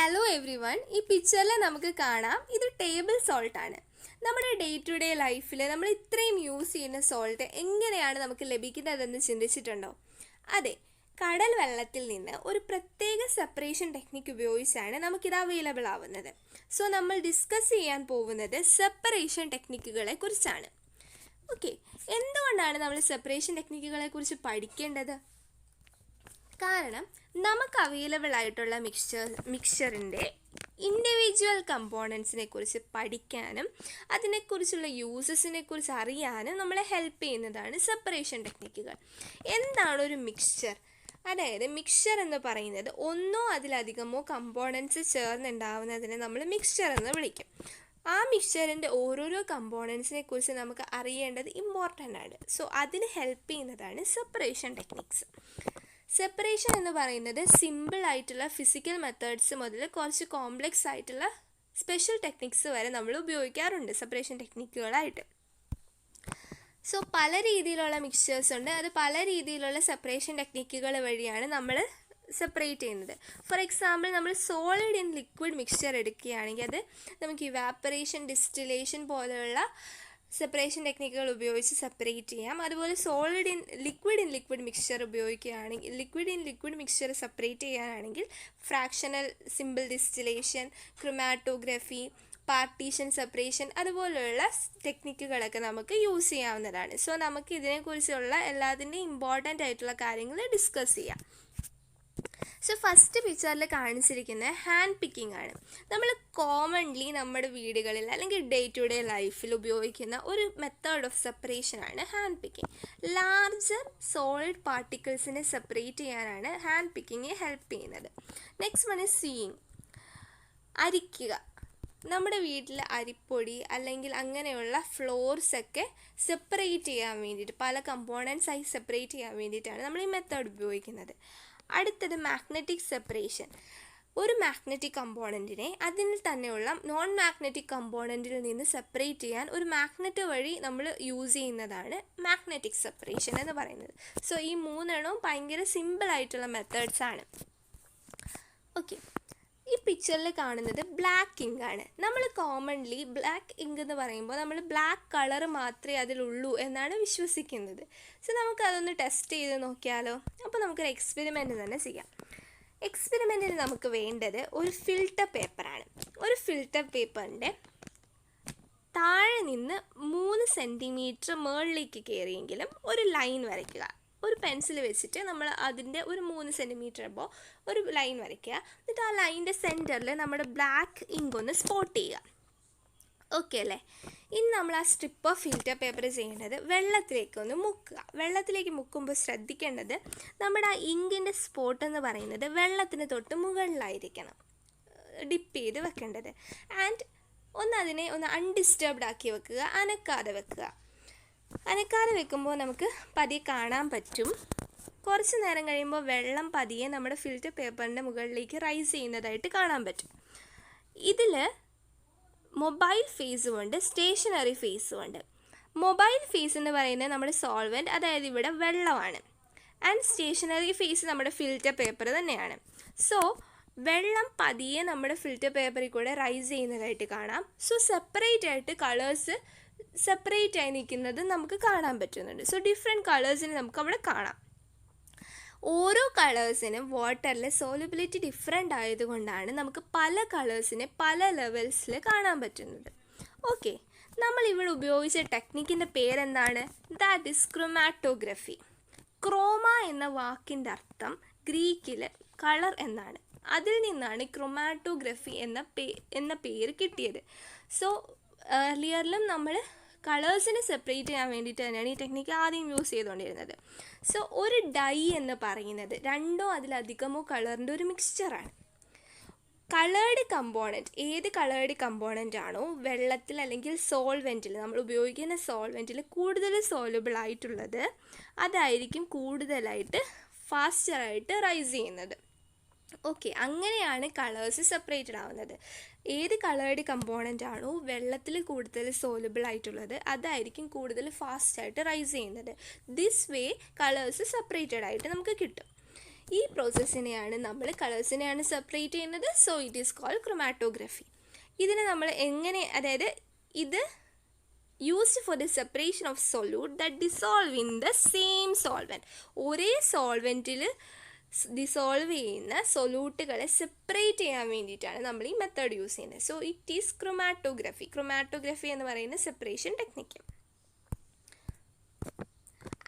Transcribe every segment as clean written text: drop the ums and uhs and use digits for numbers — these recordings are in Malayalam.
Hello every one. ഈ പിക്ചറിൽ നമുക്ക് കാണാം ഇത് ടേബിൾ സോൾട്ട് ആണ്. നമ്മുടെ ഡേ ടു ഡേ ലൈഫിൽ നമ്മൾ ഇത്രയും യൂസ് ചെയ്യുന്ന സോൾട്ട് എങ്ങനെയാണ് നമുക്ക് ലഭിക്കുന്നതെന്ന് ചിന്തിച്ചിട്ടുണ്ടോ? അതെ, കടൽ വെള്ളത്തിൽ നിന്ന് ഒരു പ്രത്യേക സെപ്പറേഷൻ ടെക്നിക്ക് ഉപയോഗിച്ചാണ് നമുക്കിത് അവൈലബിൾ ആവുന്നത്. സോ നമ്മൾ ഡിസ്കസ് ചെയ്യാൻ പോകുന്നത് സെപ്പറേഷൻ ടെക്നിക്കുകളെ കുറിച്ചാണ്. ഓക്കെ, എന്തുകൊണ്ടാണ് നമ്മൾ സെപ്പറേഷൻ ടെക്നിക്കുകളെ കുറിച്ച് പഠിക്കേണ്ടത്? കാരണം നമുക്ക് അവൈലബിൾ ആയിട്ടുള്ള മിക്സ്ചറിൻ്റെ ഇൻഡിവിജ്വൽ കമ്പോണൻസിനെ കുറിച്ച് പഠിക്കാനും അതിനെക്കുറിച്ചുള്ള യൂസസിനെ കുറിച്ച് അറിയാനും നമ്മളെ ഹെൽപ്പ് ചെയ്യുന്നതാണ് സെപ്പറേഷൻ ടെക്നിക്കുകൾ. എന്താണ് ഒരു മിക്സ്ചർ? അതായത് മിക്സ്ചർ എന്ന് പറയുന്നത് ഒന്നോ അതിലധികമോ കമ്പോണൻസ് ചേർന്നുണ്ടാവുന്നതിനെ നമ്മൾ മിക്സ്ചർ എന്ന് വിളിക്കും. ആ മിക്സ്ചറിൻ്റെ ഓരോരോ കമ്പോണൻസിനെ കുറിച്ച് നമുക്ക് അറിയേണ്ടത് ഇമ്പോർട്ടൻ്റ് ആണ്. സോ അതിന് ഹെൽപ്പ് ചെയ്യുന്നതാണ് സെപ്പറേഷൻ ടെക്നിക്സ്. സെപ്പറേഷൻ എന്ന് പറയുന്നത് സിമ്പിൾ ആയിട്ടുള്ള ഫിസിക്കൽ മെത്തേഡ്സ് മുതൽ കുറച്ച് കോംപ്ലെക്സ് ആയിട്ടുള്ള സ്പെഷ്യൽ ടെക്നിക്സ് വരെ നമ്മൾ ഉപയോഗിക്കാറുണ്ട് സെപ്പറേഷൻ ടെക്നിക്കുകളായിട്ട്. സോ പല രീതിയിലുള്ള മിക്സ്ചേഴ്സ് ഉണ്ട്. അത് പല രീതിയിലുള്ള സെപ്പറേഷൻ ടെക്നിക്കുകൾ വഴിയാണ് നമ്മൾ സെപ്പറേറ്റ് ചെയ്യുന്നത്. ഫോർ എക്സാമ്പിൾ, നമ്മൾ സോളിഡ് ഇൻ ലിക്വിഡ് മിക്സ്ചർ എടുക്കുകയാണെങ്കിൽ അത് നമുക്ക് ഇവാപ്പറേഷൻ, ഡിസ്റ്റിലേഷൻ പോലെയുള്ള സെപ്പറേഷൻ ടെക്നിക്കുകൾ ഉപയോഗിച്ച് സെപ്പറേറ്റ് ചെയ്യാം. അതുപോലെ സോളിഡ് ഇൻ ലിക്വിഡ് മിക്സ്ചർ ഉപയോഗിക്കുകയാണെങ്കിൽ ലിക്വിഡ് മിക്സ്ചർ സെപ്പറേറ്റ് ചെയ്യാനാണെങ്കിൽ fractional simple distillation, chromatography, partition separation അതുപോലെയുള്ള ടെക്നിക്കുകളൊക്കെ നമുക്ക് യൂസ് ചെയ്യാവുന്നതാണ്. സോ നമുക്ക് ഇതിനെക്കുറിച്ചുള്ള എല്ലാത്തിൻ്റെയും ഇമ്പോർട്ടൻ്റ് ആയിട്ടുള്ള കാര്യങ്ങൾ ഡിസ്കസ് ചെയ്യാം. സോ ഫസ്റ്റ് പിക്ചറിൽ കാണിച്ചിരിക്കുന്നത് ഹാൻഡ് പിക്കിംഗ് ആണ്. നമ്മൾ കോമൺലി നമ്മുടെ വീടുകളിൽ അല്ലെങ്കിൽ ഡേ ടു ഡേ ലൈഫിൽ ഉപയോഗിക്കുന്ന ഒരു മെത്തേഡ് ഓഫ് സെപ്പറേഷൻ ആണ് ഹാൻഡ് പിക്കിംഗ്. ലാർജർ സോളിഡ് പാർട്ടിക്കിൾസിനെ സെപ്പറേറ്റ് ചെയ്യാനാണ് ഹാൻഡ് പിക്കിങ് ഹെൽപ്പ് ചെയ്യുന്നത്. Next one is sieving. അരിക്കുക. നമ്മുടെ വീട്ടിൽ അരിപ്പൊടി അല്ലെങ്കിൽ അങ്ങനെയുള്ള ഫ്ലോർസൊക്കെ സെപ്പറേറ്റ് ചെയ്യാൻ വേണ്ടിയിട്ട്, പല കമ്പോണൻസ് ആയി സെപ്പറേറ്റ് ചെയ്യാൻ വേണ്ടിയിട്ടാണ് നമ്മൾ ഈ മെത്തേഡ് ഉപയോഗിക്കുന്നത്. അടുത്തത് മാഗ്നറ്റിക് സെപ്പറേഷൻ. ഒരു മാഗ്നറ്റിക് കമ്പോണൻറ്റിനെ അതിൽ തന്നെയുള്ള നോൺ മാഗ്നറ്റിക് കമ്പോണൻറ്റിൽ നിന്ന് സെപ്പറേറ്റ് ചെയ്യാൻ ഒരു മാഗ്നറ്റ് വഴി നമ്മൾ യൂസ് ചെയ്യുന്നതാണ് മാഗ്നറ്റിക് സെപ്പറേഷൻ എന്ന് പറയുന്നത്. സോ ഈ മൂന്നെണ്ണവും ഭയങ്കര സിമ്പിളായിട്ടുള്ള മെത്തേഡ്സ് ആണ്. ഓക്കെ, ഈ പിക്ചറിൽ കാണുന്നത് ബ്ലാക്ക് ഇങ്ക് ആണ്. നമ്മൾ കോമൺലി ബ്ലാക്ക് ഇങ്ക് എന്ന് പറയുമ്പോൾ നമ്മൾ ബ്ലാക്ക് കളർ മാത്രമേ അതിലുള്ളൂ എന്നാണ് വിശ്വസിക്കുന്നത്. സോ നമുക്കതൊന്ന് ടെസ്റ്റ് ചെയ്ത് നോക്കിയാലോ? അപ്പോൾ നമുക്കൊരു എക്സ്പെരിമെൻറ്റ് തന്നെ ചെയ്യാം. എക്സ്പെരിമെൻറ്റിന് നമുക്ക് വേണ്ടത് ഒരു ഫിൽറ്റർ പേപ്പറാണ്. ഒരു ഫിൽറ്റർ പേപ്പറിൻ്റെ താഴെ നിന്ന് 3 സെൻറ്റിമീറ്റർ മുകളിലേക്ക് കയറിയെങ്കിലും ഒരു ലൈൻ വരയ്ക്കുക. ഒരു പെൻസിൽ വെച്ചിട്ട് നമ്മൾ അതിൻ്റെ ഒരു 3 സെൻറ്റിമീറ്റർ അപ്പോൾ ഒരു ലൈൻ വരയ്ക്കുക. എന്നിട്ട് ആ ലൈനിൻ്റെ സെൻറ്ററിൽ നമ്മുടെ ബ്ലാക്ക് ഇങ്ക് ഒന്ന് സ്പോട്ട് ചെയ്യുക. ഓക്കെ അല്ലേ? ഇനി നമ്മൾ ആ സ്ട്രിപ്പ് ഓഫ് ഫിൽറ്റർ പേപ്പർ ചെയ്യേണ്ടത് വെള്ളത്തിലേക്ക് ഒന്ന് മുക്കുക. വെള്ളത്തിലേക്ക് മുക്കുമ്പോൾ ശ്രദ്ധിക്കേണ്ടത് നമ്മുടെ ആ ഇങ്കിൻ്റെ സ്പോട്ട് എന്ന് പറയുന്നത് വെള്ളത്തിന് തൊട്ട് മുകളിലായിരിക്കണം ഡിപ്പ് ചെയ്ത് വെക്കേണ്ടത്. ആൻഡ് അതിനെ ഒന്ന് അൺഡിസ്റ്റർബ്ഡ് ആക്കി വെക്കുക, അനക്കാതെ വെക്കുക. അനക്കാതെ വെക്കുമ്പോൾ നമുക്ക് പതിയെ കാണാൻ പറ്റും. കുറച്ച് നേരം കഴിയുമ്പോൾ വെള്ളം പതിയെ നമ്മുടെ ഫിൽറ്റർ പേപ്പറിൻ്റെ മുകളിലേക്ക് റൈസ് ചെയ്യുന്നതായിട്ട് കാണാൻ പറ്റും. ഇതിൽ മൊബൈൽ ഫേസും ഉണ്ട്, സ്റ്റേഷനറി ഫേസും ഉണ്ട്. മൊബൈൽ ഫേസ് എന്ന് പറയുന്നത് നമ്മുടെ സോൾവെൻറ്റ്, അതായത് ഇവിടെ വെള്ളമാണ്. ആൻഡ് സ്റ്റേഷനറി ഫേസ് നമ്മുടെ ഫിൽറ്റർ പേപ്പർ തന്നെയാണ്. സോ വെള്ളം പതിയെ നമ്മുടെ ഫിൽറ്റർ പേപ്പറിൽ കൂടെ റൈസ് ചെയ്യുന്നതായിട്ട് കാണാം. സോ സെപ്പറേറ്റ് ആയിട്ട് കളേഴ്സ് സെപ്പറേറ്റ് ആയി നിൽക്കുന്നത് നമുക്ക് കാണാൻ പറ്റുന്നുണ്ട്. സോ ഡിഫറെൻറ്റ് കളേഴ്സിന് നമുക്ക് അവിടെ കാണാം. ഓരോ കളേഴ്സിനും വാട്ടറിൽ സോലബിലിറ്റി ഡിഫറെൻ്റ് ആയതുകൊണ്ടാണ് നമുക്ക് പല കളേഴ്സിനെ പല ലെവൽസിൽ കാണാൻ പറ്റുന്നത്. ഓക്കെ, നമ്മളിവിടെ ഉപയോഗിച്ച ടെക്നിക്കിൻ്റെ പേരെന്താണ്? That is chromatography. ക്രോമ എന്ന വാക്കിൻ്റെ അർത്ഥം ഗ്രീക്കിൽ കളർ എന്നാണ്. അതിൽ നിന്നാണ് ക്രൊമാറ്റോഗ്രഫി എന്ന പേര് കിട്ടിയത്. സോ ഏർലിയറിലും നമ്മൾ കളേഴ്സിനെ സെപ്പറേറ്റ് ചെയ്യാൻ വേണ്ടിയിട്ട് തന്നെയാണ് ഈ ടെക്നിക്ക് ആദ്യം യൂസ് ചെയ്തുകൊണ്ടിരുന്നത്. സോ ഒരു ഡൈ എന്ന് പറയുന്നത് 2 അതിലധികമോ കളറിൻ്റെ ഒരു മിക്സ്ചറാണ്. കളേർഡ് കമ്പോണൻറ്റ്, ഏത് കളേർഡ് കമ്പോണൻ്റ് ആണോ വെള്ളത്തിൽ അല്ലെങ്കിൽ സോൾവെൻറ്റിൽ, നമ്മൾ ഉപയോഗിക്കുന്ന സോൾവെൻറ്റിൽ കൂടുതൽ സോലബിൾ ആയിട്ടുള്ളത് അതായിരിക്കും കൂടുതലായിട്ട് ഫാസ്റ്ററായിട്ട് റൈസ് ചെയ്യുന്നത്. ഓക്കെ, അങ്ങനെയാണ് കളേഴ്സ് സെപ്പറേറ്റഡ് ആവുന്നത്. ഏത് കളേർഡ് കമ്പോണൻ്റ് ആണോ വെള്ളത്തിൽ കൂടുതൽ സോലബിൾ ആയിട്ടുള്ളത് അതായിരിക്കും കൂടുതൽ ഫാസ്റ്റായിട്ട് റൈസ് ചെയ്യുന്നത്. ദിസ് വേ കളേഴ്സ് സെപ്പറേറ്റഡ് ആയിട്ട് നമുക്ക് കിട്ടും. ഈ പ്രോസസ്സിനെയാണ് നമ്മൾ കളേഴ്സിനെയാണ് സെപ്പറേറ്റ് ചെയ്യുന്നത്. So it is called chromatography. ഇതിനെ നമ്മൾ എങ്ങനെ, അതായത് ഇത് used for the separation of solute that dissolve in the same solvent. ഒരേ സോൾവെൻറ്റിൽ ഡിസോൾവ് ചെയ്യുന്ന സൊല്യൂട്ടുകളെ സെപ്പറേറ്റ് ചെയ്യാൻ വേണ്ടിയിട്ടാണ് നമ്മൾ ഈ മെത്തേഡ് യൂസ് ചെയ്യുന്നത്. So it is chromatography. Chromatography എന്ന് പറയുന്ന സെപ്പറേഷൻ ടെക്നിക്ക്.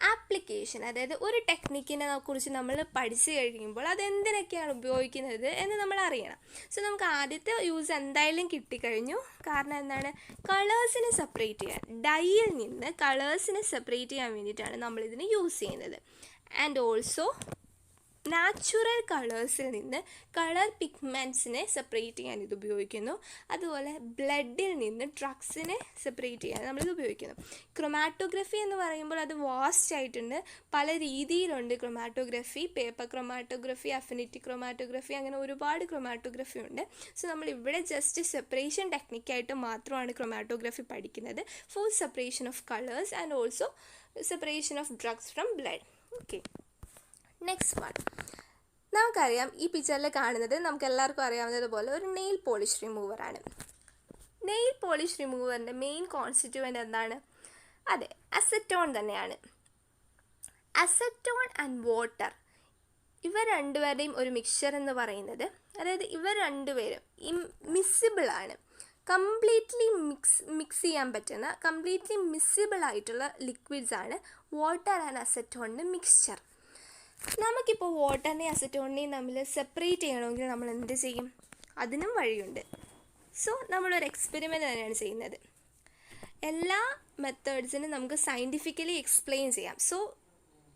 ആപ്ലിക്കേഷൻ, അതായത് ഒരു ടെക്നിക്കിനെ കുറിച്ച് നമ്മൾ പഠിച്ചു കഴിയുമ്പോൾ അതെന്തിനൊക്കെയാണ് ഉപയോഗിക്കുന്നത് എന്ന് നമ്മൾ അറിയണം. സോ നമുക്ക് ആദ്യത്തെ യൂസ് എന്തായാലും കിട്ടിക്കഴിഞ്ഞു. കാരണം എന്താണ്, കളേഴ്സിനെ സെപ്പറേറ്റ് ചെയ്യാൻ, ഡൈയിൽ നിന്ന് കളേഴ്സിനെ സെപ്പറേറ്റ് ചെയ്യാൻ വേണ്ടിയിട്ടാണ് നമ്മളിതിനെ യൂസ് ചെയ്യുന്നത്. ആൻഡ് ഓൾസോ നാച്ചുറൽ കളേഴ്സിൽ നിന്ന് കളർ പിഗ്മെൻറ്റ്സിനെ സെപ്പറേറ്റ് ചെയ്യാൻ ഇത് ഉപയോഗിക്കുന്നു. അതുപോലെ ബ്ലഡിൽ നിന്ന് ഡ്രഗ്സിനെ സെപ്പറേറ്റ് ചെയ്യാൻ നമ്മളിത് ഉപയോഗിക്കുന്നു. ക്രൊമാറ്റോഗ്രഫി എന്ന് പറയുമ്പോൾ അത് വാസ്റ്റ് ആയിട്ടുണ്ട്, പല രീതിയിലുണ്ട് chromatography. Paper chromatography, affinity chromatography, അങ്ങനെ ഒരുപാട് ക്രൊമാറ്റോഗ്രഫി ഉണ്ട്. സോ നമ്മൾ ഇവിടെ ജസ്റ്റ് സെപ്പറേഷൻ ടെക്നിക്കായിട്ട് മാത്രമാണ് ക്രൊമാറ്റോഗ്രഫി പഠിക്കുന്നത്, for separation of colours and also separation of drugs from blood. Okay, next one. നമുക്കറിയാം, ഈ പിക്ചറിൽ കാണുന്നത് നമുക്ക് എല്ലാവർക്കും അറിയാവുന്നതുപോലെ ഒരു നെയിൽ പോളിഷ് റിമൂവറാണ്. നെയിൽ പോളിഷ് റിമൂവറിൻ്റെ മെയിൻ കോൺസ്റ്റിറ്റ്യൂവൻ്റ് എന്താണ്? അതെ, അസറ്റോൺ തന്നെയാണ്. അസറ്റോൺ ആൻഡ് വാട്ടർ, ഇവർ രണ്ടുപേരുടെയും ഒരു മിക്സ്ചർ എന്ന് പറയുന്നത്, അതായത് ഇവർ രണ്ടുപേരും മിസ്സിബിളാണ്, കംപ്ലീറ്റ്ലി മിക്സ് ചെയ്യാൻ പറ്റുന്ന, കംപ്ലീറ്റ്ലി മിസ്സിബിൾ ആയിട്ടുള്ള ലിക്വിഡ്സ് ആണ് വാട്ടർ ആൻഡ് അസറ്റോണിൻ്റെ മിക്സ്ചർ. നമുക്കിപ്പോൾ വാട്ടറിനെയും അസറ്റോണിനെയും തമ്മിൽ സെപ്പറേറ്റ് ചെയ്യണമെങ്കിൽ നമ്മൾ എന്ത് ചെയ്യും? അതിനും വഴിയുണ്ട്. സോ നമ്മളൊരു എക്സ്പെരിമെൻ്റ് തന്നെയാണ് ചെയ്യുന്നത്. എല്ലാ മെത്തേഡ്സിനും നമുക്ക് സയൻറ്റിഫിക്കലി എക്സ്പ്ലെയിൻ ചെയ്യാം. സോ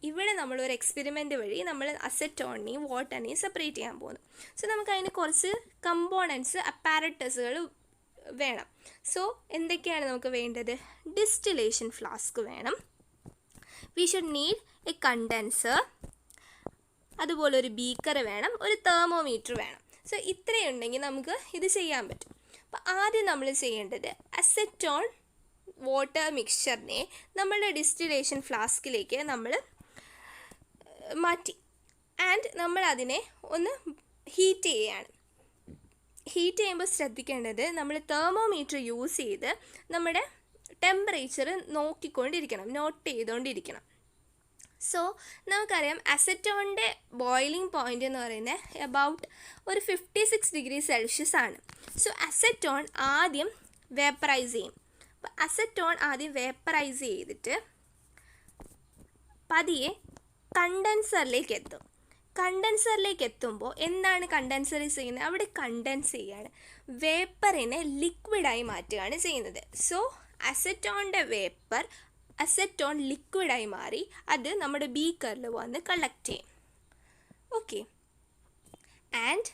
ഇവിടെ നമ്മളൊരു എക്സ്പെരിമെൻ്റ് വഴി നമ്മൾ അസറ്റോണിനെയും വാട്ടറിനെയും സെപ്പറേറ്റ് ചെയ്യാൻ പോകുന്നു. സോ നമുക്കതിന് കുറച്ച് കമ്പോണൻസ്, അപ്പാരറ്റസുകൾ വേണം. സോ എന്തൊക്കെയാണ് നമുക്ക് വേണ്ടത്? ഡിസ്റ്റിലേഷൻ ഫ്ലാസ്ക് വേണം. We should need A condenser, അതുപോലെ ഒരു ബീക്കർ വേണം, ഒരു തെർമോമീറ്റർ വേണം. സോ ഇത്രയുണ്ടെങ്കിൽ നമുക്ക് ഇത് ചെയ്യാൻ പറ്റും. അപ്പോൾ ആദ്യം നമ്മൾ ചെയ്യേണ്ടത്, അസറ്റോൺ വാട്ടർ മിക്സ്ചറിനെ നമ്മളുടെ ഡിസ്റ്റിലേഷൻ ഫ്ലാസ്കിലേക്ക് നമ്മൾ മാറ്റി, ആൻഡ് നമ്മൾ അതിനെ ഒന്ന് ഹീറ്റ് ചെയ്യുകയാണ്. ഹീറ്റ് ചെയ്യുമ്പോൾ ശ്രദ്ധിക്കേണ്ടത്, നമ്മൾ തെർമോമീറ്റർ യൂസ് ചെയ്ത് നമ്മുടെ ടെമ്പറേച്ചർ നോക്കിക്കൊണ്ടിരിക്കണം, നോട്ട് ചെയ്തുകൊണ്ടിരിക്കണം. സോ നമുക്കറിയാം അസറ്റോണിൻ്റെ ബോയിലിംഗ് പോയിൻ്റ് എന്ന് പറയുന്നത് അബൌട്ട് ഒരു 56 ഡിഗ്രി സെൽഷ്യസ് ആണ്. സോ അസറ്റോൺ ആദ്യം വേപ്പറൈസ് ചെയ്യും. അപ്പോൾ അസറ്റോൺ ആദ്യം വേപ്പറൈസ് ചെയ്തിട്ട് പതിയെ കണ്ടൻസറിലേക്ക് എത്തും. കണ്ടൻസറിലേക്ക് എത്തുമ്പോൾ എന്താണ് കണ്ടൻസറിൽ ചെയ്യുന്നത്? അവിടെ കണ്ടൻസ് ചെയ്യാണ്, വേപ്പറിനെ ലിക്വിഡായി മാറ്റുകയാണ് ചെയ്യുന്നത്. സോ അസറ്റോണിൻ്റെ വേപ്പർ അസറ്റോൺ ലിക്വിഡായി മാറി അത് നമ്മുടെ ബീക്കറിൽ വന്ന് കളക്ട് ചെയ്യും. ഓക്കെ, ആൻഡ്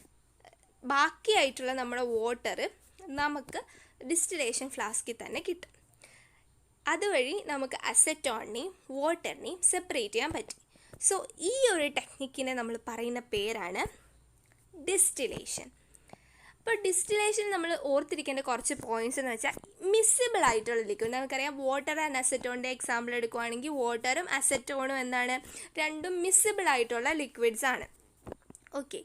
ബാക്കിയായിട്ടുള്ള നമ്മുടെ വാട്ടർ നമുക്ക് ഡിസ്റ്റിലേഷൻ ഫ്ലാസ്കിൽ തന്നെ കിട്ടും. അതുവഴി നമുക്ക് അസറ്റോണിനെയും വാട്ടറിനെയും സെപ്പറേറ്റ് ചെയ്യാൻ പറ്റും. സോ ഈ ഒരു ടെക്നിക്കിനെ നമ്മൾ പറയുന്ന പേരാണ് ഡിസ്റ്റിലേഷൻ. അപ്പോൾ ഡിസ്റ്റിലേഷൻ നമ്മൾ ഓർത്തിരിക്കേണ്ട കുറച്ച് പോയിൻറ്റ്സ് എന്ന് വെച്ചാൽ, മിസ്സിബിൾ ആയിട്ടുള്ള ലിക്വിഡ്, നമുക്കറിയാം വാട്ടർ ആൻഡ് അസറ്റോണിൻ്റെ എക്സാമ്പിൾ എടുക്കുകയാണെങ്കിൽ വാട്ടറും അസറ്റോണും എന്താണ്? രണ്ടും മിസ്സിബിൾ ആയിട്ടുള്ള ലിക്വിഡ്സ് ആണ്. ഓക്കെ,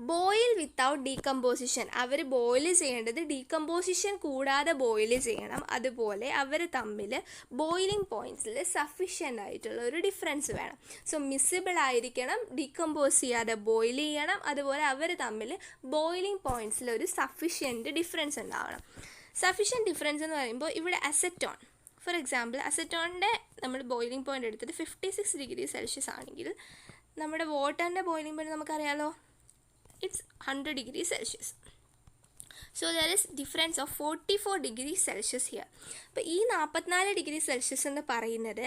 ബോയിൽ വിത്തൗട്ട് ഡീകമ്പോസിഷൻ, അവർ ബോയിൽ ചെയ്യേണ്ടത് ഡീകമ്പോസിഷൻ കൂടാതെ ബോയിൽ ചെയ്യണം. അതുപോലെ അവർ തമ്മിൽ ബോയിലിംഗ് പോയിൻറ്റ്സിൽ സഫിഷ്യൻ്റ് ആയിട്ടുള്ള ഒരു ഡിഫറൻസ് വേണം. സോ മിസ്സിബിൾ ആയിരിക്കണം, ഡീകമ്പോസ് ചെയ്യാതെ ബോയിൽ ചെയ്യണം, അതുപോലെ അവർ തമ്മിൽ ബോയിലിംഗ് പോയിൻറ്റ്സിൽ ഒരു സഫിഷ്യൻറ്റ് ഡിഫറൻസ് ഉണ്ടാവണം. സഫിഷ്യൻറ്റ് ഡിഫറൻസ് എന്ന് പറയുമ്പോൾ ഇവിടെ അസറ്റോൺ, ഫോർ എക്സാമ്പിൾ അസറ്റോണിൻ്റെ നമ്മൾ ബോയിലിംഗ് പോയിൻ്റ് എടുത്തത് 56 ഡിഗ്രി സെൽഷ്യസ് ആണെങ്കിൽ നമ്മുടെ വാട്ടറിൻ്റെ ബോയിലിംഗ് പോയിൻ്റ് നമുക്കറിയാലോ, it's 100 degree Celsius. So there is difference of 44 degree Celsius here. അപ്പോൾ ഈ 44 ഡിഗ്രി സെൽഷ്യസ് എന്ന് പറയുന്നത്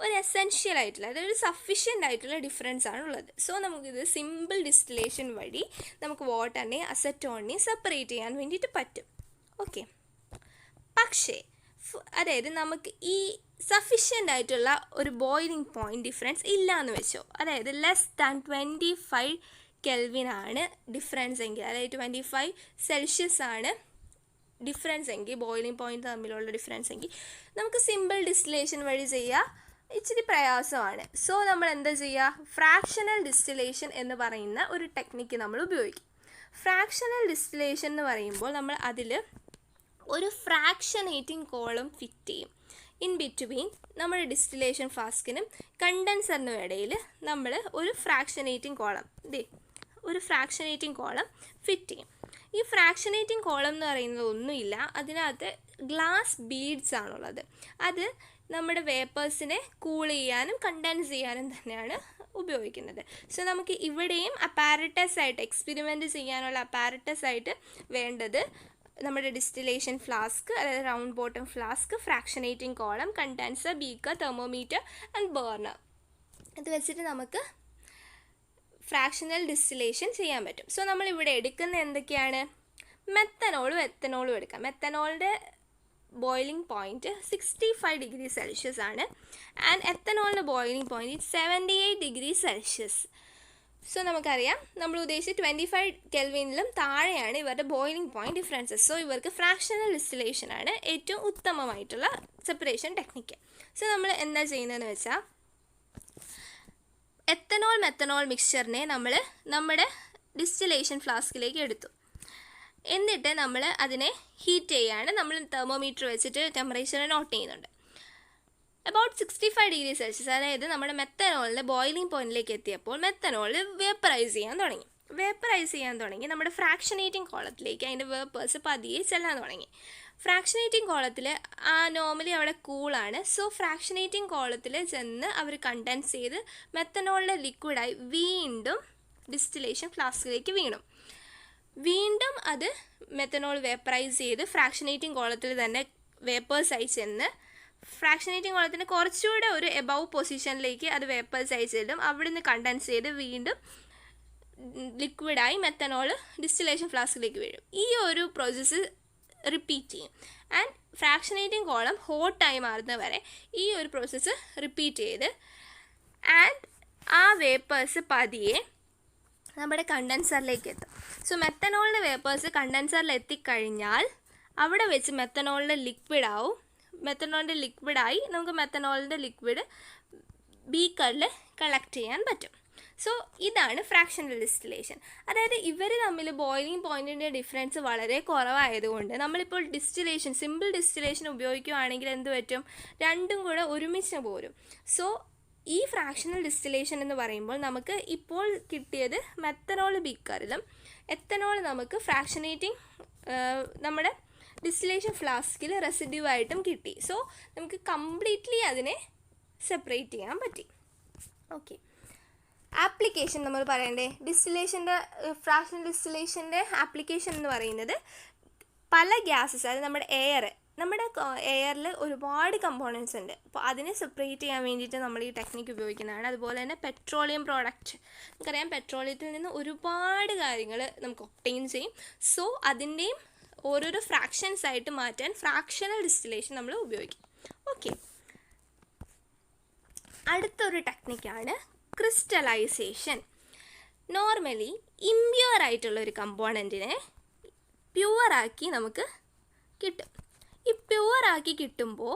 ഒരു എസെൻഷ്യൽ ആയിട്ടുള്ള, അതായത് ഒരു സഫിഷ്യൻ്റ് ആയിട്ടുള്ള ഡിഫറൻസ് ആണുള്ളത്. സോ നമുക്കിത് സിമ്പിൾ ഡിസ്റ്റിലേഷൻ വഴി നമുക്ക് വാട്ടറിനെയും അസറ്റോണിനെയും സെപ്പറേറ്റ് ചെയ്യാൻ വേണ്ടിയിട്ട് പറ്റും. ഓക്കെ, പക്ഷേ അതായത് നമുക്ക് ഈ സഫിഷ്യൻ്റ് ആയിട്ടുള്ള ഒരു ബോയിലിംഗ് പോയിൻറ്റ് ഡിഫറൻസ് ഇല്ല എന്ന് വെച്ചോ, അതായത് ലെസ് ദാൻ 25 കെൽവിനാണ് ഡിഫറൻസ് എങ്കിൽ, അതായത് 25 സെൽഷ്യസ് ആണ് ഡിഫറൻസ് എങ്കിൽ, ബോയിലിംഗ് പോയിൻറ്റ് തമ്മിലുള്ള ഡിഫറൻസ് എങ്കിൽ നമുക്ക് സിമ്പിൾ ഡിസ്റ്റിലേഷൻ വഴി ചെയ്യാം. ഇച്ചിരി പ്രയാസമാണ്. സോ നമ്മൾ എന്താ ചെയ്യുക, ഫ്രാക്ഷണൽ ഡിസ്റ്റിലേഷൻ എന്ന് പറയുന്ന ഒരു ടെക്നിക്ക് നമ്മൾ ഉപയോഗിക്കും. ഫ്രാക്ഷണൽ ഡിസ്റ്റിലേഷൻ എന്ന് പറയുമ്പോൾ നമ്മൾ അതിൽ ഒരു ഫ്രാക്ഷനേറ്റിംഗ് കോളം ഫിറ്റ് ചെയ്യും. ഇൻ ബിറ്റ്വീൻ നമ്മുടെ ഡിസ്റ്റിലേഷൻ ഫ്ലാസ്കിനും കണ്ടൻസറിനും ഇടയിൽ നമ്മൾ ഒരു ഫ്രാക്ഷനേറ്റിംഗ് കോളം ഫിറ്റ് ചെയ്യും. ഈ ഫ്രാക്ഷനേറ്റിംഗ് കോളം എന്ന് പറയുന്നത് ഒന്നുമില്ല, അതിനകത്ത് ഗ്ലാസ് ബീഡ്സ് ആണുള്ളത്. അത് നമ്മുടെ വേപ്പേഴ്സിനെ കൂൾ ചെയ്യാനും കണ്ടൻസ് ചെയ്യാനും തന്നെയാണ് ഉപയോഗിക്കുന്നത്. സോ നമുക്ക് ഇവിടെയും അപ്പാരറ്റസ് ആയിട്ട് എക്സ്പെരിമെൻറ്റ് ചെയ്യാനുള്ള അപ്പാരറ്റസ് ആയിട്ട് വേണ്ടത് നമ്മുടെ ഡിസ്റ്റിലേഷൻ ഫ്ലാസ്ക്, അതായത് round bottom flask, fractionating column, condenser, beaker, thermometer and burner. ഇത് വെച്ചിട്ട് നമുക്ക് ഫ്രാക്ഷണൽ ഡിസ്റ്റിലേഷൻ ചെയ്യാൻ പറ്റും. സോ നമ്മളിവിടെ എടുക്കുന്ന എന്തൊക്കെയാണ്, മെത്തനോളും എത്തനോളും എടുക്കാം. മെത്തനോളിൻ്റെ ബോയിലിംഗ് പോയിൻറ്റ് 65 ഡിഗ്രി സെൽഷ്യസ് ആണ്, ആൻഡ് എത്തനോളിൻ്റെ boiling point 78 degree Celsius. So നമുക്കറിയാം നമ്മൾ ഉദ്ദേശിച്ച് 25 കെൽവിനിലും താഴെയാണ് ഇവരുടെ ബോയിലിംഗ് പോയിൻറ്റ് ഡിഫറൻസസ്. സോ ഇവർക്ക് ഫ്രാക്ഷണൽ ഡിസ്റ്റിലേഷനാണ് ഏറ്റവും ഉത്തമമായിട്ടുള്ള സെപ്പറേഷൻ ടെക്നിക്ക്. സോ നമ്മൾ എന്താ ചെയ്യുന്നതെന്ന് വെച്ചാൽ, എത്തനോൾ മെത്തനോൾ മിക്സ്ചറിനെ നമ്മൾ നമ്മുടെ ഡിസ്റ്റിലേഷൻ ഫ്ലാസ്കിലേക്ക് എടുത്തു. എന്നിട്ട് നമ്മൾ അതിനെ ഹീറ്റ് ചെയ്യുകയാണ്. നമ്മൾ തെർമോമീറ്റർ വെച്ചിട്ട് ടെമ്പറേച്ചർ നോട്ട് ചെയ്യുന്നുണ്ട്. അബൌട്ട് 65 ഡിഗ്രി സെൽഷ്യസ്, അതായത് നമ്മുടെ മെത്തനോളിൻ്റെ ബോയിലിംഗ് പോയിന്റിലേക്ക് എത്തിയപ്പോൾ മെത്തനോൾ വേപ്പറൈസ് ചെയ്യാൻ തുടങ്ങി. നമ്മുടെ ഫ്രാക്ഷനേറ്റിംഗ് കോളത്തിലേക്ക് അതിൻ്റെ വേപ്പേഴ്സ് പതിയെ ചെല്ലാൻ തുടങ്ങി. ഫ്രാക്ഷനേറ്റിംഗ് കോളത്തിൽ നോർമലി അവിടെ കൂളാണ്. സോ ഫ്രാക്ഷനേറ്റിംഗ് കോളത്തിൽ ചെന്ന് അവർ കണ്ടൻസ് ചെയ്ത് മെത്തനോളിൻ്റെ ലിക്വിഡായി വീണ്ടും ഡിസ്റ്റിലേഷൻ ഫ്ലാസ്കിലേക്ക് വീണ്ടും അത് മെത്തനോൾ വേപ്പറൈസ് ചെയ്ത് ഫ്രാക്ഷനേറ്റിംഗ് കോളത്തിൽ തന്നെ വേപ്പേഴ്സായി ചെന്ന് ഫ്രാക്ഷനേറ്റിംഗ് കോളത്തിന് കുറച്ചുകൂടെ ഒരു എബവ് പൊസിഷനിലേക്ക് അത് വേപ്പേഴ്സ് ആയി ചെല്ലും. അവിടെ നിന്ന് കണ്ടൻസ് ചെയ്ത് വീണ്ടും ലിക്വിഡായി മെത്തനോൾ ഡിസ്റ്റിലേഷൻ ഫ്ലാസ്കിലേക്ക് വീഴും. ഈ ഒരു പ്രോസസ്സ് റിപ്പീറ്റ് ചെയ്യും. ആൻഡ് ഫ്രാക്ഷനേറ്റിംഗ് കോളം ഹോട്ടായി മാറുന്ന വരെ ഈ ഒരു പ്രോസസ്സ് റിപ്പീറ്റ് ചെയ്ത് ആൻഡ് ആ വേപ്പേഴ്സ് പതിയെ നമ്മുടെ കണ്ടൻസറിലേക്ക് എത്തും. സോ മെത്തനോളിൻ്റെ വേപ്പേഴ്സ് കണ്ടൻസറിൽ എത്തിക്കഴിഞ്ഞാൽ അവിടെ വെച്ച് മെത്തനോളിൻ്റെ ലിക്വിഡായി നമുക്ക് മെത്തനോളിൻ്റെ ലിക്വിഡ് ബീക്കറിൽ കളക്ട് ചെയ്യാൻ പറ്റും. സോ ഇതാണ് ഫ്രാക്ഷണൽ ഡിസ്റ്റിലേഷൻ. അതായത് ഇവർ തമ്മിൽ ബോയിലിംഗ് പോയിൻറ്റിൻ്റെ ഡിഫറൻസ് വളരെ കുറവായതുകൊണ്ട് നമ്മളിപ്പോൾ സിമ്പിൾ ഡിസ്റ്റിലേഷൻ ഉപയോഗിക്കുകയാണെങ്കിൽ എന്ത് പറ്റും, രണ്ടും കൂടെ ഒരുമിച്ച് പോരും. സോ ഈ ഫ്രാക്ഷണൽ ഡിസ്റ്റിലേഷൻ എന്ന് പറയുമ്പോൾ നമുക്ക് ഇപ്പോൾ കിട്ടിയത് മെത്തനോൾ ബീക്കറിലും എത്തനോൾ നമുക്ക് ഫ്രാക്ഷനേറ്റിംഗ് നമ്മുടെ ഡിസ്റ്റിലേഷൻ ഫ്ലാസ്കിൽ റെസിഡ്യൂ ആയിട്ടും കിട്ടി. സോ നമുക്ക് കംപ്ലീറ്റ്ലി അതിനെ സെപ്പറേറ്റ് ചെയ്യാൻ പറ്റി. ഓക്കെ, ആപ്ലിക്കേഷൻ നമ്മൾ പറയണ്ടേ, ഫ്രാക്ഷണൽ ഡിസ്റ്റിലേഷൻ്റെ ആപ്ലിക്കേഷൻ എന്ന് പറയുന്നത് പല ഗ്യാസസ്, അതായത് നമ്മുടെ എയറിൽ ഒരുപാട് കമ്പോണൻസ് ഉണ്ട്. അപ്പോൾ അതിനെ സെപ്പറേറ്റ് ചെയ്യാൻ വേണ്ടിയിട്ട് നമ്മൾ ഈ ടെക്നിക്ക് ഉപയോഗിക്കുന്നതാണ്. അതുപോലെ തന്നെ പെട്രോളിയം പ്രോഡക്റ്റ്, നമുക്കറിയാം പെട്രോളിയത്തിൽ നിന്ന് ഒരുപാട് കാര്യങ്ങൾ നമുക്ക് ഒബ്റ്റെയിൻ ചെയ്യും. സോ അതിൻ്റെയും ഓരോരോ ഫ്രാക്ഷൻസ് ആയിട്ട് മാറ്റാൻ ഫ്രാക്ഷണൽ ഡിസ്റ്റിലേഷൻ നമ്മൾ ഉപയോഗിക്കും. ഓക്കെ, അടുത്തൊരു ടെക്നിക്കാണ് ക്രിസ്റ്റലൈസേഷൻ. നോർമലി ഇംപ്യൂർ ആയിട്ടുള്ള ഒരു കമ്പോണൻറ്റിനെ പ്യുവറാക്കി നമുക്ക് കിട്ടും. ഈ പ്യുവറാക്കി കിട്ടുമ്പോൾ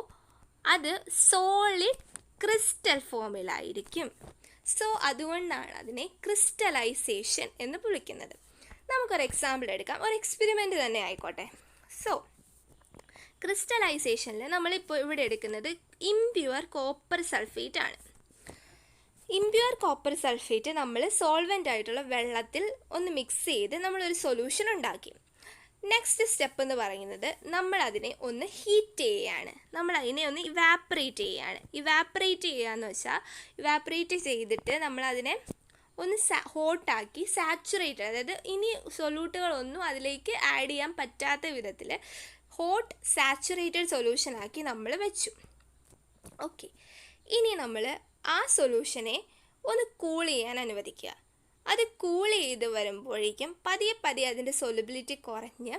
അത് സോളിഡ് ക്രിസ്റ്റൽ ഫോമിലായിരിക്കും. സോ അതുകൊണ്ടാണ് അതിനെ ക്രിസ്റ്റലൈസേഷൻ എന്ന് വിളിക്കുന്നത്. നമുക്കൊരു എക്സാമ്പിൾ എടുക്കാം, ഒരു എക്സ്പെരിമെൻ്റ് തന്നെ ആയിക്കോട്ടെ. സോ ക്രിസ്റ്റലൈസേഷനിൽ നമ്മളിപ്പോൾ ഇവിടെ എടുക്കുന്നത് ഇംപ്യൂർ കോപ്പർ സൾഫേറ്റ് ആണ്. ഇംപ്യൂർ കോപ്പർ സൾഫേറ്റ് നമ്മൾ സോൾവെൻ്റ് ആയിട്ടുള്ള വെള്ളത്തിൽ ഒന്ന് മിക്സ് ചെയ്ത് നമ്മളൊരു സൊല്യൂഷൻ ഉണ്ടാക്കി. നെക്സ്റ്റ് സ്റ്റെപ്പ് എന്ന് പറയുന്നത് നമ്മൾ അതിനെ ഒന്ന് ഹീറ്റ് ചെയ്യുകയാണ്, നമ്മൾ അതിനെ ഒന്ന് ഇവാപ്പറേറ്റ് ചെയ്യുകയാണ്. ഇവാപ്പറേറ്റ് ചെയ്യുകയെന്ന് വെച്ചാൽ ഇവാപ്പറേറ്റ് ചെയ്തിട്ട് നമ്മളതിനെ ഒന്ന് ഹോട്ടാക്കി സാച്ചുറേറ്റ്, അതായത് ഇനി സൊല്യൂട്ടുകളൊന്നും അതിലേക്ക് ആഡ് ചെയ്യാൻ പറ്റാത്ത വിധത്തിൽ ഹോട്ട് സാച്ചുറേറ്റഡ് സൊല്യൂഷനാക്കി നമ്മൾ വെച്ചു. ഓക്കെ, ഇനി നമ്മൾ ആ സൊല്യൂഷനെ ഒന്ന് കൂൾ ചെയ്യാൻ അനുവദിക്കുക. അത് കൂൾ ചെയ്ത് വരുമ്പോഴേക്കും പതിയെ അതിൻ്റെ സൊലബിലിറ്റി കുറഞ്ഞ്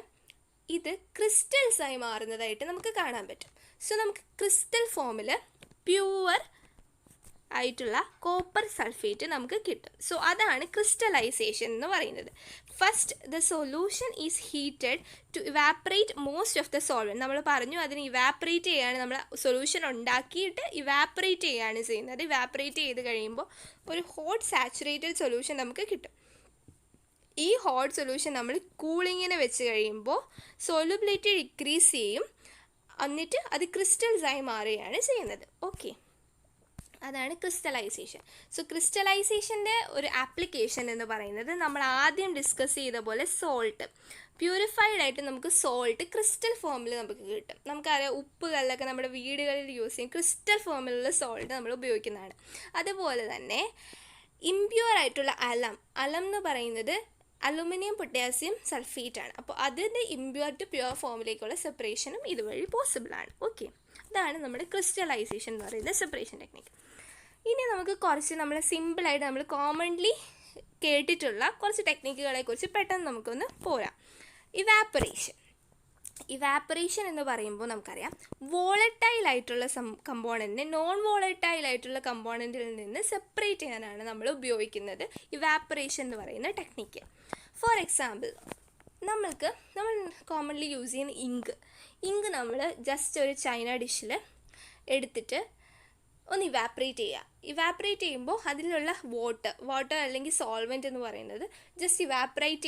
ഇത് ക്രിസ്റ്റൽസായി മാറുന്നതായിട്ട് നമുക്ക് കാണാൻ പറ്റും. സോ നമുക്ക് ക്രിസ്റ്റൽ ഫോമിൽ പ്യുവർ ആയിട്ടുള്ള കോപ്പർ സൾഫേറ്റ് നമുക്ക് കിട്ടും. സോ അതാണ് ക്രിസ്റ്റലൈസേഷൻ എന്ന് പറയുന്നത്. First the solution is heated to evaporate most of the solvent. നമ്മൾ പറഞ്ഞു അതിന് ഇവാപ്പറേറ്റ് ചെയ്യാണ്, നമ്മൾ സൊല്യൂഷൻ ഉണ്ടാക്കിയിട്ട് ഇവാപ്പറേറ്റ് ചെയ്യുകയാണ് ചെയ്യുന്നത്. ഇവാപ്പറേറ്റ് ചെയ്ത് കഴിയുമ്പോൾ ഒരു ഹോട്ട് സാച്ചുറേറ്റഡ് സൊല്യൂഷൻ നമുക്ക് കിട്ടും. ഈ ഹോട്ട് സൊല്യൂഷൻ നമ്മൾ കൂളിങ്ങിന് വെച്ച് കഴിയുമ്പോൾ സോലുബിലിറ്റി ഡിക്രീസ് ചെയ്യും, എന്നിട്ട് അത് ക്രിസ്റ്റൽസായി മാറുകയാണ് ചെയ്യുന്നത്. ഓക്കെ, അതാണ് ക്രിസ്റ്റലൈസേഷൻ. സോ ക്രിസ്റ്റലൈസേഷൻ്റെ ഒരു ആപ്ലിക്കേഷൻ എന്ന് പറയുന്നത് നമ്മൾ ആദ്യം ഡിസ്കസ് ചെയ്ത പോലെ സോൾട്ട്, പ്യൂരിഫൈഡ് ആയിട്ട് നമുക്ക് സോൾട്ട് ക്രിസ്റ്റൽ ഫോമിൽ നമുക്ക് കിട്ടും. നമുക്കറിയാം ഉപ്പ് കല്ലൊക്കെ നമ്മുടെ വീടുകളിൽ യൂസ് ചെയ്യും, ക്രിസ്റ്റൽ ഫോമിലുള്ള സോൾട്ട് നമ്മൾ ഉപയോഗിക്കുന്നതാണ്. അതുപോലെ തന്നെ ഇംപ്യൂർ ആയിട്ടുള്ള അലം എന്ന് പറയുന്നത് അലുമിനിയം പൊട്ടാസ്യം സൾഫേറ്റ് ആണ്. അപ്പോൾ അതിൻ്റെ ഇംപ്യൂർ ടു പ്യുവർ ഫോമിലേക്കുള്ള സെപ്പറേഷനും ഇതുവഴി പോസിബിളാണ്. ഓക്കെ, അതാണ് നമ്മുടെ ക്രിസ്റ്റലൈസേഷൻ എന്ന് പറയുന്ന സെപ്പറേഷൻ ടെക്നിക്ക്. ഇനി നമുക്ക് കുറച്ച് സിമ്പിളായിട്ട് നമ്മൾ കോമൺലി കേട്ടിട്ടുള്ള കുറച്ച് ടെക്നിക്കുകളെ കുറിച്ച് പെട്ടെന്ന് നമുക്കൊന്ന് പോരാം. ഇവാപ്പറേഷൻ എന്ന് പറയുമ്പോൾ നമുക്കറിയാം വോളറ്റൈൽ ആയിട്ടുള്ള കമ്പോണൻറ്റിനെ നോൺ വോളറ്റൈൽ ആയിട്ടുള്ള കമ്പോണൻറ്റിൽ നിന്ന് സെപ്പറേറ്റ് ചെയ്യാനാണ് നമ്മൾ ഉപയോഗിക്കുന്നത് ഇവാപ്പറേഷൻ എന്ന് പറയുന്ന ടെക്നിക്ക്. ഫോർ എക്സാമ്പിൾ, നമ്മൾ കോമൺലി യൂസ് ചെയ്യുന്ന ഇങ്ക് നമ്മൾ ജസ്റ്റ് ഒരു ചൈന ഡിഷിൽ എടുത്തിട്ട് ഒന്ന് ഇവാപ്പറേറ്റ് ചെയ്യുമ്പോൾ അതിലുള്ള വാട്ടർ അല്ലെങ്കിൽ സോൾവെൻറ്റ് എന്ന് പറയുന്നത് ജസ്റ്റ് വാപ്പറൈസ്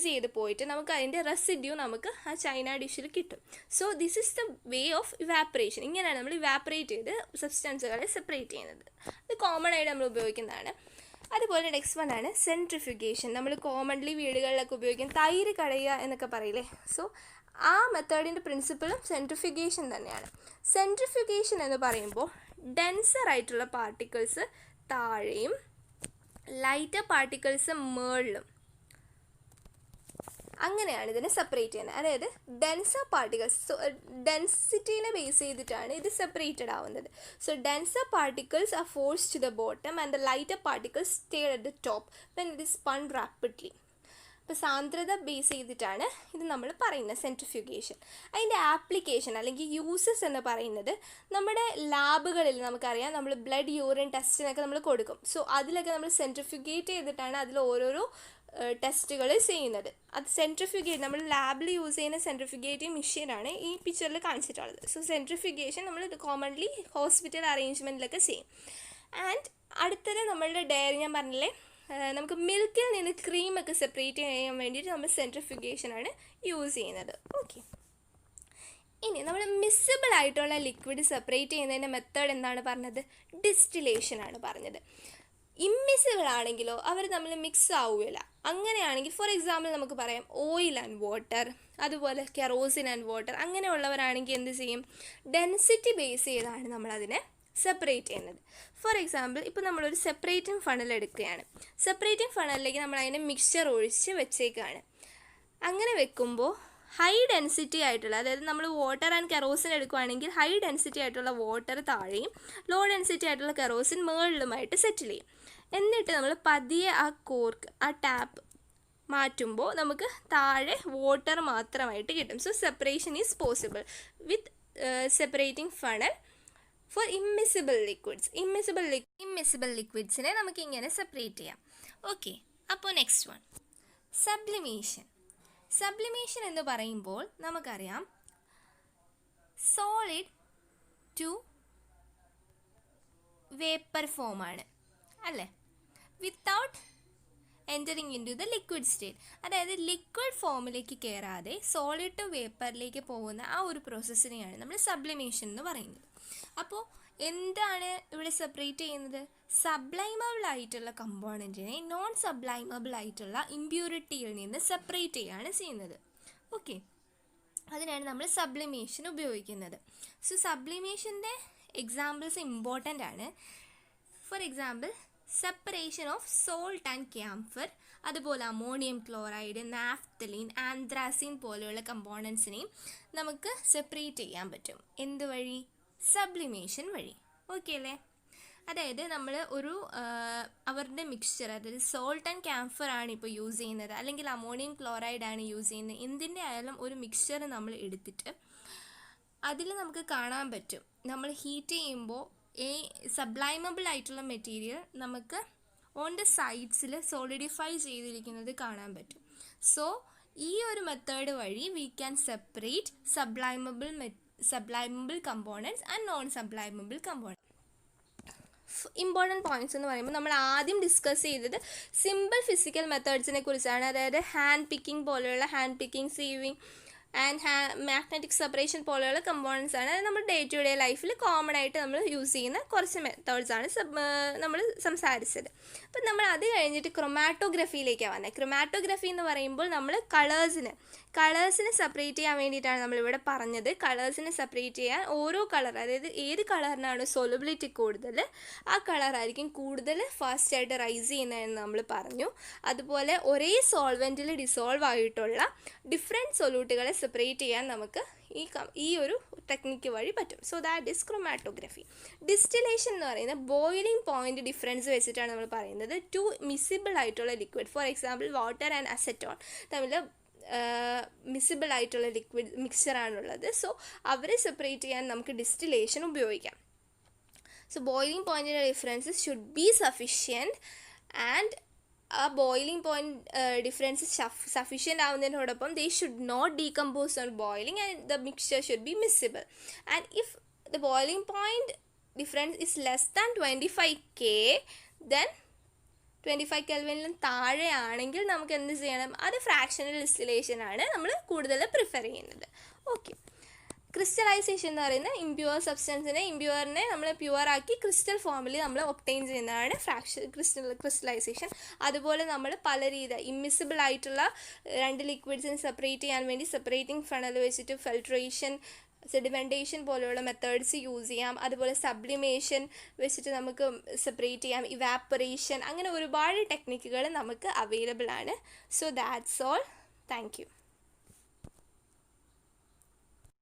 ചെയ്ത് പോയിട്ട് നമുക്ക് അതിൻ്റെ റെസിഡ്യൂ നമുക്ക് ആ ചൈന ഡിഷിൽ കിട്ടും. So this is the way of evaporation. ഇങ്ങനെയാണ് നമ്മൾ ഇവാപ്പറേറ്റ് ചെയ്ത് സബ്സ്റ്റൻസുകളെ സെപ്പറേറ്റ് ചെയ്യുന്നത്. ഇത് കോമൺ ആയിട്ട് നമ്മൾ ഉപയോഗിക്കുന്നതാണ്. അതുപോലെ നെക്സ്റ്റ് വൺ ആണ് സെൻട്രിഫ്യൂഗേഷൻ. നമ്മൾ കോമൺലി വീടുകളിലൊക്കെ ഉപയോഗിക്കും, തൈര് കടയുക എന്നൊക്കെ പറയില്ലേ. സോ ആ മെത്തേഡിൻ്റെ പ്രിൻസിപ്പിളും സെൻട്രിഫ്യൂഗേഷൻ തന്നെയാണ്. സെൻട്രിഫ്യൂഗേഷൻ എന്ന് പറയുമ്പോൾ ഡെൻസർ ആയിട്ടുള്ള പാർട്ടിക്കിൾസ് താഴെയും ലൈറ്റർ പാർട്ടിക്കിൾസ് മുകളിലും, അങ്ങനെയാണ് ഇതിനെ സെപ്പറേറ്റ് ചെയ്യുന്നത്. അതായത് ഡെൻസർ പാർട്ടിക്കിൾസ് ഡെൻസിറ്റീനെ ബേസ് ചെയ്തിട്ടാണ് ഇത് സെപ്പറേറ്റഡ് ആവുന്നത്. So denser particles are forced to the bottom and the lighter particles stay at the top when it is spun rapidly. ഇപ്പോൾ സാന്ദ്രത ബേസ് ചെയ്തിട്ടാണ് ഇത് നമ്മൾ പറയുന്നത് സെൻട്രിഫ്യൂഗേഷൻ. അതിൻ്റെ ആപ്ലിക്കേഷൻ അല്ലെങ്കിൽ യൂസസ് എന്ന് പറയുന്നത് നമ്മുടെ ലാബുകളിൽ നമുക്കറിയാം, നമ്മൾ ബ്ലഡ് യൂറിൻ ടെസ്റ്റിനൊക്കെ നമ്മൾ കൊടുക്കും. സോ അതിലൊക്കെ നമ്മൾ സെൻട്രിഫ്യൂഗേറ്റ് ചെയ്തിട്ടാണ് അതിൽ ഓരോരോ ടെസ്റ്റുകൾ ചെയ്യുന്നത്. അത് സെൻട്രിഫ്യൂഗേറ്റ് നമ്മൾ ലാബിൽ യൂസ് ചെയ്യുന്ന സെൻട്രിഫ്യൂഗേറ്റിംഗ് മെഷീനാണ് ഈ പിക്ചറിൽ കാണിച്ചിട്ടുള്ളത്. സോ സെൻട്രിഫ്യൂഗേഷൻ നമ്മൾ കോമൺലി ഹോസ്പിറ്റൽ അറേഞ്ച്മെൻറ്റിലൊക്കെ ചെയ്യും. ആൻഡ് അടുത്തത് നമ്മളുടെ ഡയറി, ഞാൻ പറഞ്ഞില്ലേ നമുക്ക് മിൽക്കിൽ നിന്ന് ക്രീമൊക്കെ സെപ്പറേറ്റ് ചെയ്യാൻ വേണ്ടിയിട്ട് നമ്മൾ സെൻട്രിഫ്യൂഗേഷനാണ് യൂസ് ചെയ്യുന്നത്. ഓക്കെ, ഇനി നമ്മൾ മിസ്സിബിൾ ആയിട്ടുള്ള ലിക്വിഡ് സെപ്പറേറ്റ് ചെയ്യുന്നതിൻ്റെ മെത്തേഡ് എന്താണ് പറഞ്ഞത്? ഡിസ്റ്റിലേഷൻ ആണ് പറഞ്ഞത്. ഇമ്മിസിബിൾ ആണെങ്കിലോ അവർ തമ്മിൽ മിക്സ് ആവുകയില്ല. അങ്ങനെയാണെങ്കിൽ ഫോർ എക്സാമ്പിൾ നമുക്ക് പറയാം ഓയിൽ ആൻഡ് വാട്ടർ, അതുപോലെ കെറോസിൻ ആൻഡ് വാട്ടർ, അങ്ങനെയുള്ളവരാണെങ്കിൽ എന്ത് ചെയ്യും? ഡെൻസിറ്റി ബേസ് ചെയ്താണ് നമ്മളതിനെ സെപ്പറേറ്റ് ചെയ്യുന്നത്. ഫോർ എക്സാമ്പിൾ ഇപ്പോൾ നമ്മളൊരു സെപ്പറേറ്റിംഗ് ഫണൽ എടുക്കുകയാണ്. സെപ്പറേറ്റിംഗ് ഫണലിലേക്ക് നമ്മൾ അതിനെ മിക്സ്ചർ ഒഴിച്ച് വെച്ചേക്കാണ്. അങ്ങനെ വെക്കുമ്പോൾ ഹൈ ഡെൻസിറ്റി ആയിട്ടുള്ള, അതായത് നമ്മൾ വാട്ടർ ആൻഡ് കെറോസിൻ എടുക്കുകയാണെങ്കിൽ ഹൈ ഡെൻസിറ്റി ആയിട്ടുള്ള വാട്ടർ താഴെയും ലോ ഡെൻസിറ്റി ആയിട്ടുള്ള കെറോസിൻ മുകളിലുമായിട്ട് സെറ്റിൽ ചെയ്യും. എന്നിട്ട് നമ്മൾ പതിയെ ആ കോർക്ക്, ആ ടാപ്പ് മാറ്റുമ്പോൾ നമുക്ക് താഴെ വാട്ടർ മാത്രമായിട്ട് കിട്ടും. So separation is possible with separating funnel for immiscible liquids. Immiscible ലിക്വിഡ്സിനെ നമുക്ക് ഇങ്ങനെ സെപ്പറേറ്റ് ചെയ്യാം. ഓക്കെ, അപ്പോൾ നെക്സ്റ്റ് വൺ സബ്ലിമേഷൻ എന്ന് പറയുമ്പോൾ നമുക്കറിയാം സോളിഡ് ടു വേപ്പർ ഫോമാണ് അല്ലേ, without entering into the liquid state. അതായത് ലിക്വിഡ് ഫോമിലേക്ക് കയറാതെ സോളിഡ് ടു വേപ്പറിലേക്ക് പോകുന്ന ആ ഒരു പ്രോസസ്സിനെയാണ് നമ്മൾ സബ്ലിമേഷൻ എന്ന് പറയുന്നത്. അപ്പോൾ എന്താണ് ഇവിടെ സെപ്പറേറ്റ് ചെയ്യുന്നത്? സബ്ലൈമബിൾ ആയിട്ടുള്ള കമ്പോണൻറ്റിനെ നോൺ സബ്ലൈമബിൾ ആയിട്ടുള്ള ഇമ്പ്യൂരിറ്റിയിൽ നിന്ന് സെപ്പറേറ്റ് ചെയ്യുകയാണ് ചെയ്യുന്നത്. ഓക്കെ, അതിനാണ് നമ്മൾ സബ്ലിമേഷൻ ഉപയോഗിക്കുന്നത്. സോ സബ്ലിമേഷൻ്റെ എക്സാമ്പിൾസ് ഇമ്പോർട്ടൻ്റ് ആണ്. For example separation of salt and camphor, അതുപോലെ അമോണിയം ക്ലോറൈഡ്, നാഫ്തലീൻ, ആന്ത്രാസിൻ പോലെയുള്ള കമ്പോണൻസിനെയും നമുക്ക് സെപ്പറേറ്റ് ചെയ്യാൻ പറ്റും. എന്തുവഴി? സബ്ലിമേഷൻ വഴി. ഓക്കെ അല്ലേ? അതായത് നമ്മൾ ഒരു അവരുടെ മിക്സ്ചർ, അതായത് സോൾട്ട് ആൻഡ് ക്യാംഫർ ആണ് ഇപ്പോൾ യൂസ് ചെയ്യുന്നത്, അല്ലെങ്കിൽ അമോണിയം ക്ലോറൈഡ് ആണ് യൂസ് ചെയ്യുന്നത്, എന്തിൻ്റെ ആയാലും ഒരു മിക്സ്ചർ നമ്മൾ എടുത്തിട്ട് അതിൽ നമുക്ക് കാണാൻ പറ്റും നമ്മൾ ഹീറ്റ് ചെയ്യുമ്പോൾ സബ്ലൈമബിൾ ആയിട്ടുള്ള മെറ്റീരിയൽ നമുക്ക് ഓൺ ദ സൈഡ്സിൽ സോളിഡിഫൈ ചെയ്തിരിക്കുന്നത് കാണാൻ പറ്റും. സോ ഈ ഒരു മെത്തേഡ് വഴി we can separate sublimable components and non sublimable components. Important points എന്ന് പറയുമ്പോൾ നമ്മൾ ആദ്യം ഡിസ്കസ് ചെയ്തത് സിമ്പിൾ ഫിസിക്കൽ മെത്തേഡ്സിനെ കുറിച്ചാണ്. അതായത് ഹാൻഡ് പിക്കിംഗ് പോലെയുള്ള hand picking, sieving and magnetic separation പോലെയുള്ള കമ്പോണൻസ് ആണ്. അത് നമ്മൾ ഡേ ടു ഡേ ലൈഫിൽ കോമൺ ആയിട്ട് നമ്മൾ യൂസ് ചെയ്യുന്ന കുറച്ച് മെത്തേഡ്സ് ആണ് നമ്മൾ സംസാരിച്ചത്. അപ്പം നമ്മൾ അത് കഴിഞ്ഞിട്ട് ക്രൊമാറ്റോഗ്രഫിയിലേക്കാണ് വന്നത്. ക്രൊമാറ്റോഗ്രഫി എന്ന് പറയുമ്പോൾ നമ്മൾ കളേഴ്സിനെ സെപ്പറേറ്റ് ചെയ്യാൻ വേണ്ടിയിട്ടാണ് നമ്മളിവിടെ പറഞ്ഞത്. കളേഴ്സിനെ സെപ്പറേറ്റ് ചെയ്യാൻ ഓരോ കളർ, അതായത് ഏത് കളറിനാണ് സോലബിലിറ്റി കൂടുതൽ ആ കളറായിരിക്കും കൂടുതൽ ഫാസ്റ്റായിട്ട് റൈസ് ചെയ്യുന്നതെന്ന് നമ്മൾ പറഞ്ഞു. അതുപോലെ ഒരേ സോൾവെൻറ്റിൽ ഡിസോൾവ് ആയിട്ടുള്ള ഡിഫറെൻറ്റ് സൊല്യൂട്ടുകളെ സെപ്പറേറ്റ് ചെയ്യാൻ നമുക്ക് ഈ ഒരു ടെക്നിക്ക് വഴി പറ്റും. So that is chromatography. Distillation എന്ന് പറയുന്നത് ബോയിലിംഗ് പോയിൻറ്റ് ഡിഫറൻസ് വെച്ചിട്ടാണ് നമ്മൾ പറയുന്നത്. ടു മിസിബിൾ ആയിട്ടുള്ള liquid, for example water and acetone തമ്മിൽ മിസിബിൾ ആയിട്ടുള്ള ലിക്വിഡ് മിക്സ്ചറാണുള്ളത്. സോ അവരെ സെപ്പറേറ്റ് ചെയ്യാൻ നമുക്ക് ഡിസ്റ്റിലേഷൻ ഉപയോഗിക്കാം. സോ ബോയിലിംഗ് പോയിൻറ്റിൻ്റെ differences should be sufficient and ആ ബോയിലിംഗ് പോയിൻറ്റ് ഡിഫറൻസ് സഫിഷ്യൻ്റ് ആവുന്നതിനോടൊപ്പം they should not decompose on boiling and the mixture should be miscible. And if the boiling point difference is less than 25K then 25 കെൽവിനിലും താഴെയാണെങ്കിൽ നമുക്ക് എന്ത് ചെയ്യണം? അത് ഫ്രാക്ഷണൽ ഡിസ്റ്റിലേഷൻ ആണ് നമ്മൾ കൂടുതൽ പ്രിഫർ ചെയ്യുന്നത്. ഓക്കെ. ക്രിസ്റ്റലൈസേഷൻ എന്ന് പറയുന്ന ഇംപ്യൂർ സബ്സ്റ്റൻസിനെ നമ്മൾ പ്യുവറാക്കി ക്രിസ്റ്റൽ ഫോമിൽ നമ്മൾ ഒബ്റ്റെയിൻ ചെയ്യുന്നതാണ് ക്രിസ്റ്റലൈസേഷൻ. അതുപോലെ നമ്മൾ പല ഇമ്മിസിബിൾ ആയിട്ടുള്ള രണ്ട് ലിക്വിഡ്സിനെ സെപ്പറേറ്റ് ചെയ്യാൻ വേണ്ടി സെപ്പറേറ്റിംഗ് ഫണൽ വെച്ചിട്ട് ഫിൽട്രേഷൻ, സെഡിമെൻറ്റേഷൻ പോലെയുള്ള മെത്തേഡ്സ് യൂസ് ചെയ്യാം. അതുപോലെ സബ്ലിമേഷൻ വെച്ചിട്ട് നമുക്ക് സെപ്പറേറ്റ് ചെയ്യാം, ഇവാപ്പറേഷൻ, അങ്ങനെ ഒരുപാട് ടെക്നിക്കുകൾ നമുക്ക് അവൈലബിൾ ആണ്. So that's all. Thank you.